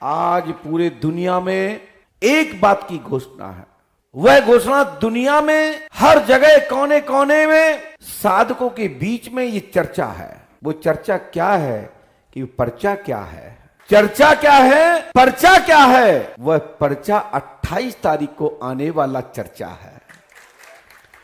आज पूरे दुनिया में एक बात की घोषणा है। वह घोषणा दुनिया में हर जगह कोने कोने में साधकों के बीच में ये चर्चा है। वो चर्चा क्या है कि पर्चा क्या है, चर्चा क्या है, पर्चा क्या है। वह पर्चा 28 तारीख को आने वाला चर्चा है।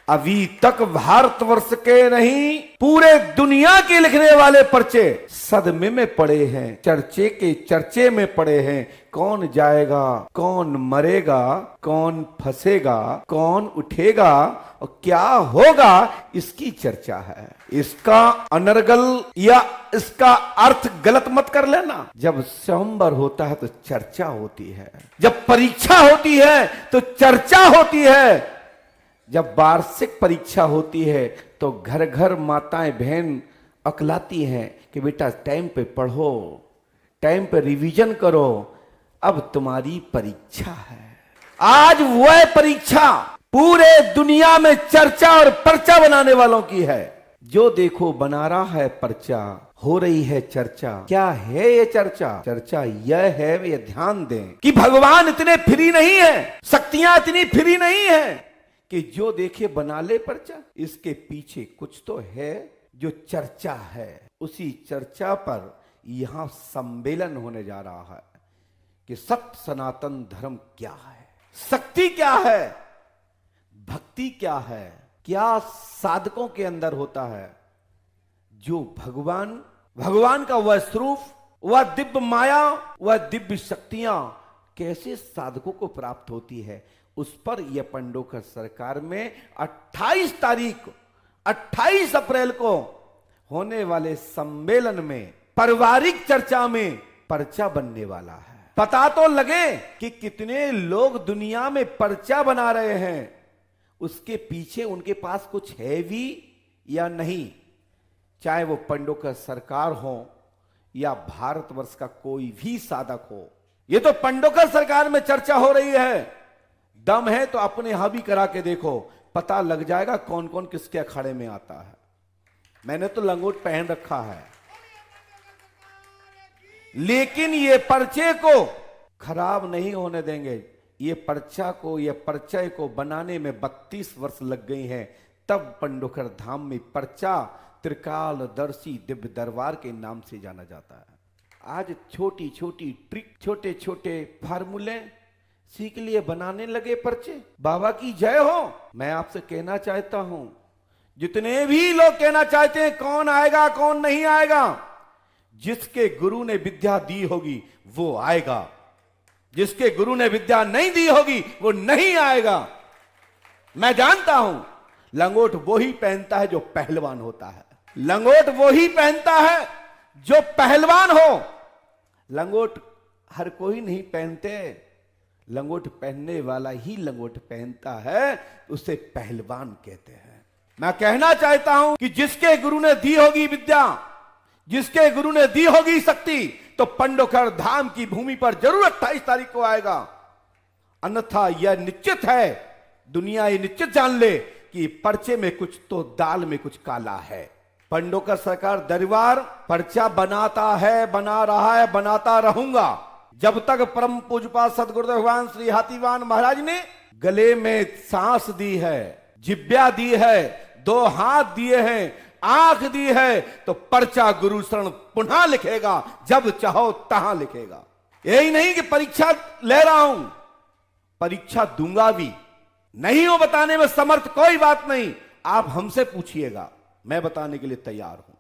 अभी तक भारतवर्ष के नहीं पूरे दुनिया के लिखने वाले पर्चे सदमे में पड़े हैं, चर्चे के चर्चे में पड़े हैं। कौन जाएगा, कौन मरेगा, कौन फंसेगा, कौन उठेगा और क्या होगा, इसकी चर्चा है। इसका अनर्गल या इसका अर्थ गलत मत कर लेना। जब स्वयंवर होता है तो चर्चा होती है, जब परीक्षा होती है तो चर्चा होती है, जब वार्षिक परीक्षा होती है तो घर घर माताएं बहन अकलाती हैं कि बेटा टाइम पे पढ़ो, टाइम पे रिवीजन करो, अब तुम्हारी परीक्षा है। आज वह परीक्षा पूरे दुनिया में चर्चा और पर्चा बनाने वालों की है। जो देखो बना रहा है पर्चा, हो रही है चर्चा। क्या है ये चर्चा? चर्चा यह है, वे ध्यान दें कि भगवान इतने फ्री नहीं है, शक्तियां इतनी फ्री नहीं है कि जो देखे बना ले पर्चा। इसके पीछे कुछ तो है जो चर्चा है। उसी चर्चा पर यहां सम्मेलन होने जा रहा है कि सत्य सनातन धर्म क्या है, शक्ति क्या है, भक्ति क्या है, क्या साधकों के अंदर होता है। जो भगवान का वह स्वरूप, वह दिव्य माया, वह दिव्य शक्तियां कैसे साधकों को प्राप्त होती है, उस पर यह पंडोकर सरकार में 28 तारीख, 28 अप्रैल को होने वाले सम्मेलन में पारिवारिक चर्चा में पर्चा बनने वाला है। पता तो लगे कि कितने लोग दुनिया में पर्चा बना रहे हैं, उसके पीछे उनके पास कुछ है भी या नहीं। चाहे वो पंडोकर सरकार हो या भारतवर्ष का कोई भी साधक हो, ये तो पंडोकर सरकार में चर्चा हो रही है। दम है तो अपने यहां भी करा के देखो, पता लग जाएगा कौन कौन किसके अखाड़े में आता है। मैंने तो लंगोट पहन रखा है, लेकिन ये पर्चे को खराब नहीं होने देंगे। ये पर्चे को बनाने में 32 वर्ष लग गई हैं। तब पंडोकर धाम में पर्चा त्रिकालदर्शी दिव्य दरबार के नाम से जाना जाता है। आज छोटी छोटी ट्रिक, छोटे छोटे फार्मूले सीख लिए बनाने लगे पर्चे। बाबा की जय हो। मैं आपसे कहना चाहता हूं, जितने भी लोग कहना चाहते हैं कौन आएगा कौन नहीं आएगा, जिसके गुरु ने विद्या दी होगी वो आएगा, जिसके गुरु ने विद्या नहीं दी होगी वो नहीं आएगा। मैं जानता हूं लंगोट वो ही पहनता है जो पहलवान होता है, लंगोट वो ही पहनता है जो पहलवान हो। लंगोट हर कोई नहीं पहनते, लंगोट पहनने वाला ही लंगोट पहनता है, उसे पहलवान कहते हैं। मैं कहना चाहता हूं कि जिसके गुरु ने दी होगी विद्या, जिसके गुरु ने दी होगी शक्ति, तो पंडोकर धाम की भूमि पर जरूर 28 तारीख को आएगा। अन्यथा यह निश्चित है, दुनिया ये निश्चित जान ले कि पर्चे में कुछ तो दाल में कुछ काला है। पंडोकर सरकार दरबार पर्चा बनाता है, बना रहा है, बनाता रहूंगा जब तक परम पूज्यपाद सदगुरुदेव भगवान श्री हाथीवान महाराज ने गले में सांस दी है, जिब्या दी है, 2 हाथ दिए हैं, आंख दी है, तो पर्चा गुरु शरण पुनः लिखेगा, जब चाहो तहां लिखेगा। यही नहीं कि परीक्षा ले रहा हूं, परीक्षा दूंगा भी। नहीं हो बताने में समर्थ, कोई बात नहीं, आप हमसे पूछिएगा, मैं बताने के लिए तैयार हूं।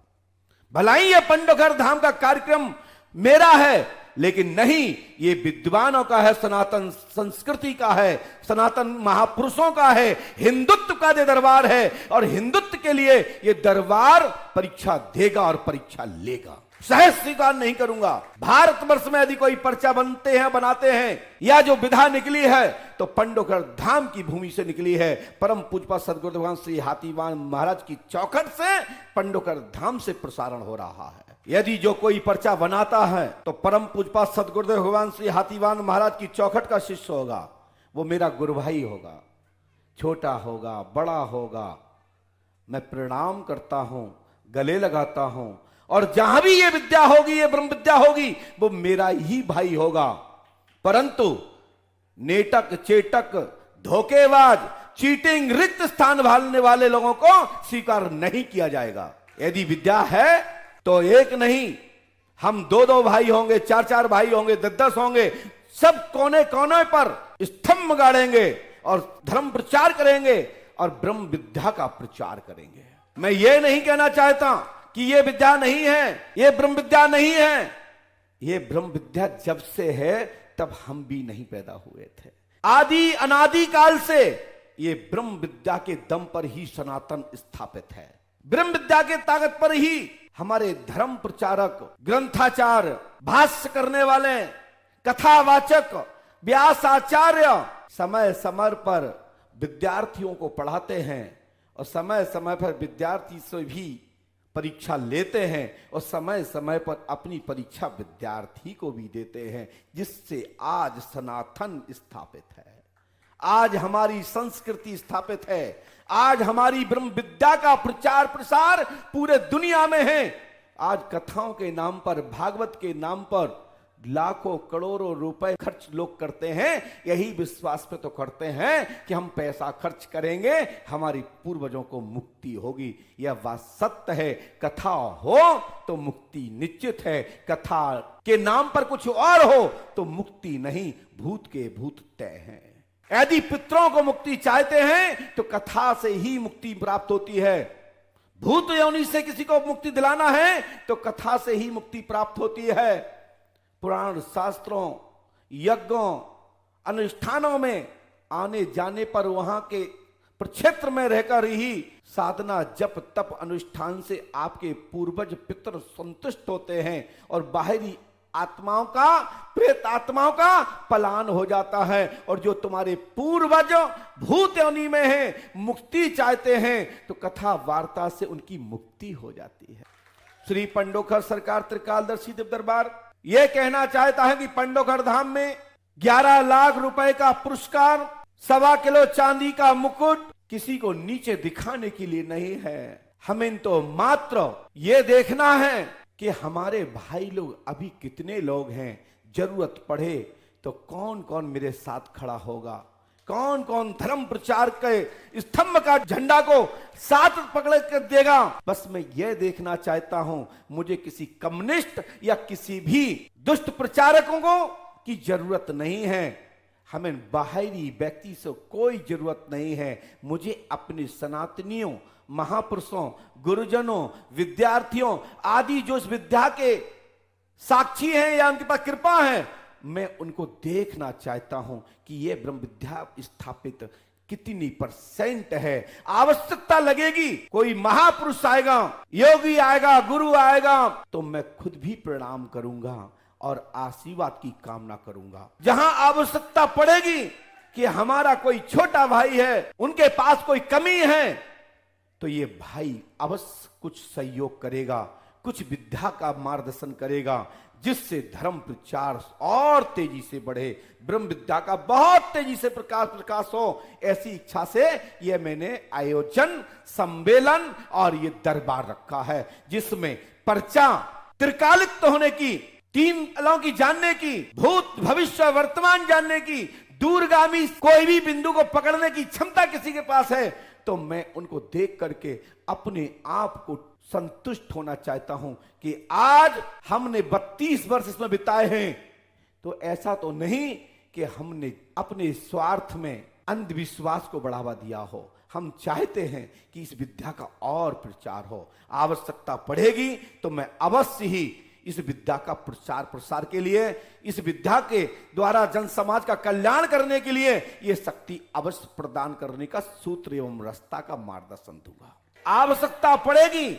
भला ही यह पंडोकर धाम का कार्यक्रम मेरा है, लेकिन नहीं, ये विद्वानों का है, सनातन संस्कृति का है, सनातन महापुरुषों का है, हिंदुत्व का ये दरबार है। और हिंदुत्व के लिए ये दरबार परीक्षा देगा और परीक्षा लेगा। सहज स्वीकार नहीं करूंगा। भारतवर्ष में यदि कोई पर्चा बनाते हैं या जो विधा निकली है, तो पंडोकर धाम की भूमि से निकली है। परम पूज्यपाद सदगुरुदेव भगवान श्री हाथीवान महाराज की चौखट से पंडोकर धाम से प्रसारण हो रहा है। यदि जो कोई पर्चा बनाता है तो परम पूज्यपाद सदगुरुदेव भगवान श्री हाथीवान महाराज की चौखट का शिष्य होगा, वो मेरा गुरु भाई होगा। छोटा होगा, बड़ा होगा, मैं प्रणाम करता हूं, गले लगाता हूं, और जहां भी ये विद्या होगी, ये ब्रह्म विद्या होगी, वो मेरा ही भाई होगा। परंतु नेटक, चेटक, धोखेबाज, चीटिंग, रिक्त स्थान भालने वाले लोगों को स्वीकार नहीं किया जाएगा। यदि विद्या है तो एक नहीं, हम 2-2 भाई होंगे, 4-4 भाई होंगे, 10-10 होंगे, सब कोने कोने पर स्तंभ गाड़ेंगे और धर्म प्रचार करेंगे और ब्रह्म विद्या का प्रचार करेंगे। मैं ये नहीं कहना चाहता कि ये विद्या नहीं है, ये ब्रह्म विद्या नहीं है। ये ब्रह्म विद्या जब से है तब हम भी नहीं पैदा हुए थे। आदि अनादि काल से ये ब्रह्म विद्या के दम पर ही सनातन स्थापित है। ब्रह्म विद्या के ताकत पर ही हमारे धर्म प्रचारक, ग्रंथाचार, भाष्य करने वाले, कथावाचक, व्यास आचार्य समय समय पर विद्यार्थियों को पढ़ाते हैं और समय समय पर विद्यार्थी से भी परीक्षा लेते हैं और समय समय पर अपनी परीक्षा विद्यार्थी को भी देते हैं, जिससे आज सनातन स्थापित है, आज हमारी संस्कृति स्थापित है, आज हमारी ब्रह्म विद्या का प्रचार प्रसार पूरे दुनिया में है। आज कथाओं के नाम पर, भागवत के नाम पर लाखों करोड़ों रुपए खर्च लोग करते हैं, यही विश्वास पे तो करते हैं कि हम पैसा खर्च करेंगे हमारी पूर्वजों को मुक्ति होगी। यह बात सत्य है। कथा हो तो मुक्ति निश्चित है, कथा के नाम पर कुछ और हो तो मुक्ति नहीं, भूत के भूत तय हैं। यदि पितरों को मुक्ति चाहते हैं तो कथा से ही मुक्ति प्राप्त होती है। भूत योनि से किसी को मुक्ति दिलाना है तो कथा से ही मुक्ति प्राप्त होती है। पुराण शास्त्रों, यज्ञों, अनुष्ठानों में आने जाने पर वहां के प्रक्षेत्र में रहकर ही साधना, जप, तप, अनुष्ठान से आपके पूर्वज पितर संतुष्ट होते हैं और बाहरी आत्माओं का, प्रेत आत्माओं का पलायन हो जाता है। और जो तुम्हारे पूर्वज भूत योनि में हैं, मुक्ति चाहते हैं तो कथा वार्ता से उनकी मुक्ति हो जाती है। श्री पंडोखर सरकार त्रिकालदर्शी दिव्य दरबार यह कहना चाहता है कि पंडोखर धाम में 11 लाख रुपए का पुरस्कार, 1.25 किलो चांदी का मुकुट किसी को नीचे दिखाने के लिए नहीं है। हमें तो मात्र यह देखना है कि हमारे भाई लोग अभी कितने लोग हैं, जरूरत पड़े तो कौन कौन मेरे साथ खड़ा होगा, कौन कौन धर्म प्रचार के स्तंभ का झंडा को साथ पकड़ कर देगा। बस मैं यह देखना चाहता हूं। मुझे किसी कम्युनिस्ट या किसी भी दुष्ट प्रचारकों को की जरूरत नहीं है। हमें बाहरी व्यक्ति से कोई जरूरत नहीं है। मुझे अपने सनातनियों, महापुरुषों, गुरुजनों, विद्यार्थियों आदि जो इस विद्या के साक्षी हैं या उनके पास कृपा है, मैं उनको देखना चाहता हूं कि यह ब्रह्म विद्या स्थापित कितनी % है। आवश्यकता लगेगी, कोई महापुरुष आएगा, योगी आएगा, गुरु आएगा तो मैं खुद भी प्रणाम करूंगा और आशीर्वाद की कामना करूंगा। जहां आवश्यकता पड़ेगी कि हमारा कोई छोटा भाई है, उनके पास कोई कमी है, तो ये भाई अवश्य कुछ सहयोग करेगा, कुछ विद्या का मार्गदर्शन करेगा, जिससे धर्म प्रचार और तेजी से बढ़े, ब्रह्म विद्या का बहुत तेजी से प्रकाश हो। ऐसी इच्छा से यह मैंने आयोजन, सम्मेलन और ये दरबार रखा है, जिसमें पर्चा त्रिकालिक होने की, 3 कालों की जानने की, भूत भविष्य वर्तमान जानने की, दूरगामी कोई भी बिंदु को पकड़ने की क्षमता किसी के पास है तो मैं उनको देख करके अपने आप को संतुष्ट होना चाहता हूं कि आज हमने 32 वर्ष इसमें बिताए हैं, तो ऐसा तो नहीं कि हमने अपने स्वार्थ में अंधविश्वास को बढ़ावा दिया हो। हम चाहते हैं कि इस विद्या का और प्रचार हो। आवश्यकता पड़ेगी तो मैं अवश्य ही इस विद्या का प्रचार प्रसार के लिए, इस विद्या के द्वारा जन समाज का कल्याण करने के लिए यह शक्ति अवश्य प्रदान करने का सूत्र एवं रास्ता का मार्गदर्शन दूंगा। आवश्यकता पड़ेगी,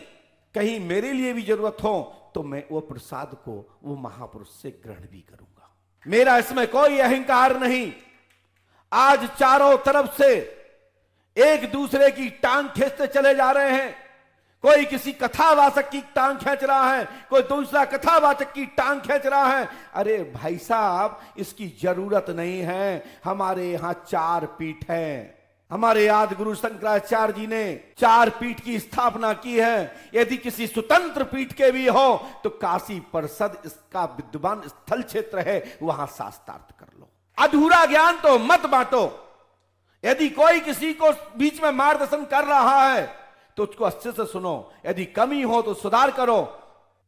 कहीं मेरे लिए भी जरूरत हो तो मैं वो प्रसाद को वो महापुरुष से ग्रहण भी करूंगा। मेरा इसमें कोई अहंकार नहीं। आज चारों तरफ से एक दूसरे की टांग खींचते चले जा रहे हैं। कोई किसी कथावाचक की टांग खींच रहा है, कोई दूसरा कथावाचक की टांग खींच रहा है। अरे भाई साहब, इसकी जरूरत नहीं है। हमारे यहां 4 पीठ है। हमारे आदि गुरु शंकराचार्य जी ने 4 पीठ की स्थापना की है। यदि किसी स्वतंत्र पीठ के भी हो तो काशी परिषद इसका विद्वान स्थल क्षेत्र है, वहां शास्त्रार्थ कर लो। अधूरा ज्ञान तो मत बांटो। यदि कोई किसी को बीच में मार्गदर्शन कर रहा है तो उसको अच्छे से सुनो, यदि कमी हो तो सुधार करो।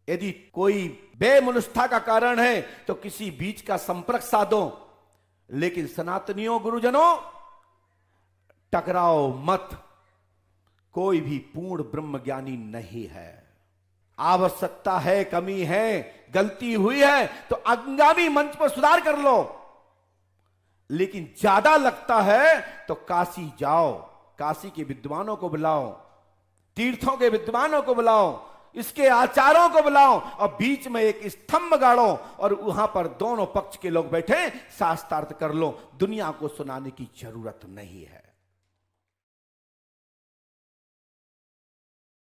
यदि कोई बेमनुष्ठा का कारण है तो किसी बीच का संपर्क साधो। लेकिन सनातनियों गुरुजनों, टकराओ मत। कोई भी पूर्ण ब्रह्म ज्ञानी नहीं है। आवश्यकता है, कमी है, गलती हुई है तो अंगामी मंच पर सुधार कर लो। लेकिन ज्यादा लगता है तो काशी जाओ, काशी के विद्वानों को बुलाओ, तीर्थों के विद्वानों को बुलाओ, इसके आचारों को बुलाओ और बीच में एक स्तंभ गाड़ो और वहां पर दोनों पक्ष के लोग बैठे शास्त्रार्थ कर लो। दुनिया को सुनाने की जरूरत नहीं है।